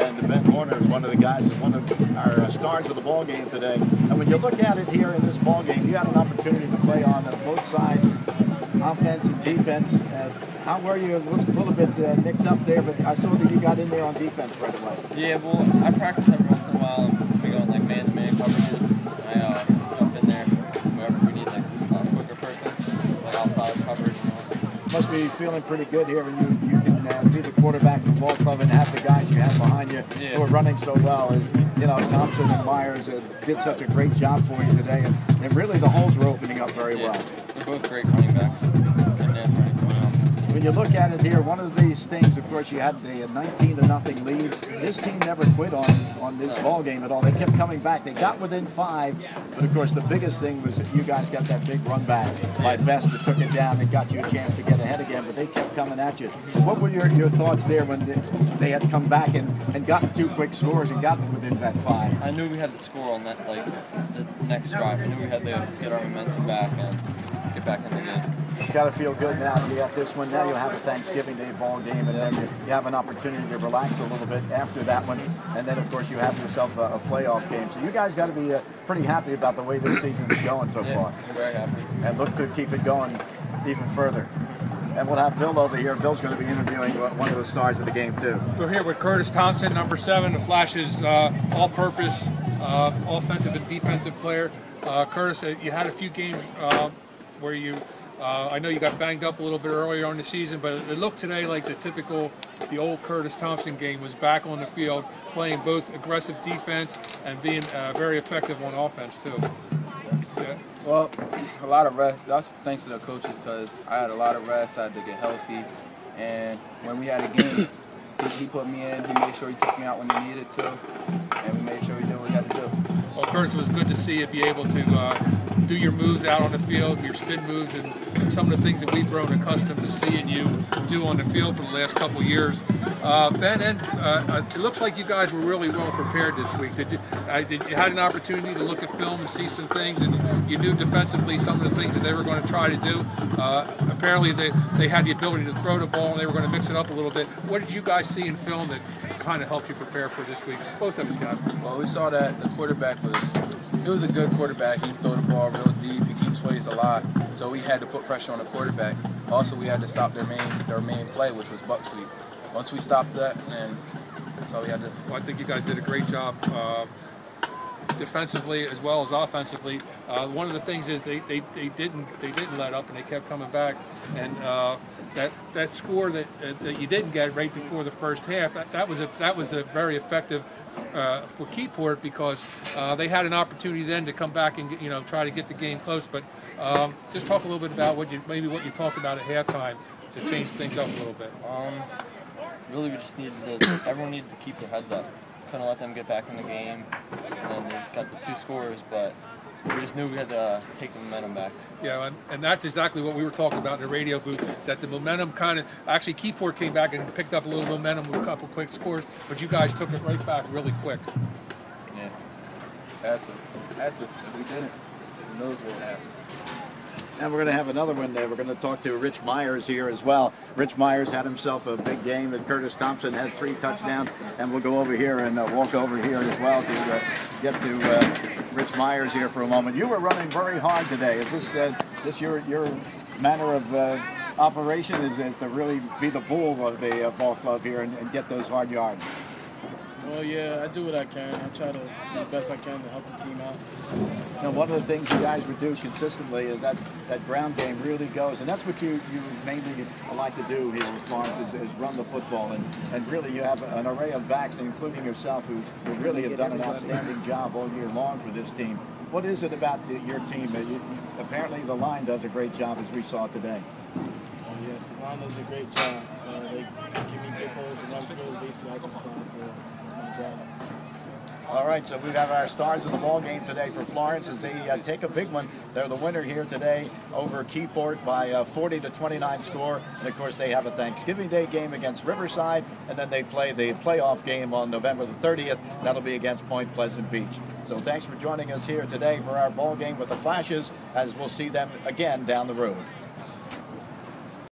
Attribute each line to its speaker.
Speaker 1: and Ben Horner is one of the guys, one of our stars of the ball game today. And when you look at it here in this ball game, you had an opportunity to play on both sides, offense and defense. How were you? A little bit nicked up there, but I saw that you got in there on defense right away.
Speaker 2: Yeah, well, I practice every once in a while. We go on like man-to-man coverages. I jump in there wherever we need like a quicker person, like outside coverage.
Speaker 1: Must be feeling pretty good here when you can be the quarterback of the ball club and have the guys you have behind you who are running so well. As you know, Thompson and Myers did such a great job for you today, and really the holes were opening up very well.
Speaker 2: They're both great running backs.
Speaker 1: When you look at it here, one of these things, of course, you had the 19-0 lead. This team never quit on this ball game at all. They kept coming back. They got within 5, but of course the biggest thing was that you guys got that big run back by Best that took it down and got you a chance to get ahead again, but they kept coming at you. What were your thoughts there when they had come back and gotten 2 quick scores and got them within that 5?
Speaker 2: I knew we had to score on that, like the next drive. I knew we had to get our momentum back and get back in the game.
Speaker 1: Got to feel good now. You got this one. Now you'll have a Thanksgiving Day ball game, and then you have an opportunity to relax a little bit after that one. And then, of course, you have yourself a playoff game. So you guys got to be pretty happy about the way this season is going so far.
Speaker 2: We're very happy.
Speaker 1: And look to keep it going even further. And we'll have Bill over here. Bill's going to be interviewing one of the stars of the game, too.
Speaker 3: We're here with Curtis Thompson, number 7, the Flash's all-purpose offensive and defensive player. Curtis, you had a few games where you I know you got banged up a little bit earlier on the season, but it looked today like the old Curtis Thompson game was back on the field, playing both aggressive defense and being very effective on offense too.
Speaker 4: Yeah. Well, a lot of rest. That's thanks to the coaches, because I had a lot of rest. I had to get healthy, and when we had a game, he put me in. He made sure he took me out when he needed to, and we made sure we did what we had to do.
Speaker 3: Well, Curtis, it was good to see you be able to do your moves out on the field, your spin moves, and some of the things that we've grown accustomed to seeing you do on the field for the last couple of years. Ben, it looks like you guys were really well prepared this week. Did you had an opportunity to look at film and see some things, and you knew defensively some of the things that they were going to try to do? Apparently, they had the ability to throw the ball, and they were going to mix it up a little bit. What did you guys see in film that kind of helped you prepare for this week? Both of us got it.
Speaker 4: Well, we saw that the quarterback was a good quarterback. He threw the ball real deep. He keeps plays alive. So we had to put pressure on the quarterback. Also, we had to stop their main play, which was buck sweep. Once we stopped that, and that's all we had to do.
Speaker 3: Well, I think you guys did a great job defensively as well as offensively. One of the things is they didn't let up, and they kept coming back. And that score that you didn't get right before the first half, that was a very effective for Keyport, because they had an opportunity then to come back and try to get the game close. But just talk a little bit about what you talked about at halftime to change things up a little bit.
Speaker 2: Really, we just everyone needed to keep their heads up. Couldn't let them get back in the game, and then they got the 2 scores, but we just knew we had to take the momentum back.
Speaker 3: Yeah, and that's exactly what we were talking about in the radio booth, that the momentum actually Keyport came back and picked up a little momentum with a couple quick scores, but you guys took it right back really quick.
Speaker 4: Yeah, had to. If we didn't, who knows what would happen.
Speaker 1: And we're going to have another one there. We're going to talk to Rich Myers here as well. Rich Myers had himself a big game, and Curtis Thompson has 3 touchdowns. And we'll go over here and walk over here as well to get to Rich Myers here for a moment. You were running very hard today. Is this your manner of operation? Is to really be the bull of the ball club here and get those hard yards?
Speaker 5: Well, yeah, I do what I can. I try to do the best I can to help the team out.
Speaker 1: Now, one of the things you guys would do consistently is that ground game really goes, and that's what you mainly like to do here with Florence is run the football, and really you have an array of backs, including yourself, who really have done an outstanding job all year long for this team. What is it about your team? Apparently the line does a great job, as we saw today.
Speaker 5: Oh, yes, the line does a great job. They give me big holes to run through. Basically, I just plow through. It's my job.
Speaker 1: All right, so we have our stars of the ball game today for Florence as they take a big one. They're the winner here today over Keyport by a 40-29 score. And, of course, they have a Thanksgiving Day game against Riverside, and then they play the playoff game on November the 30th. That'll be against Point Pleasant Beach. So thanks for joining us here today for our ball game with the Flashes, as we'll see them again down the road.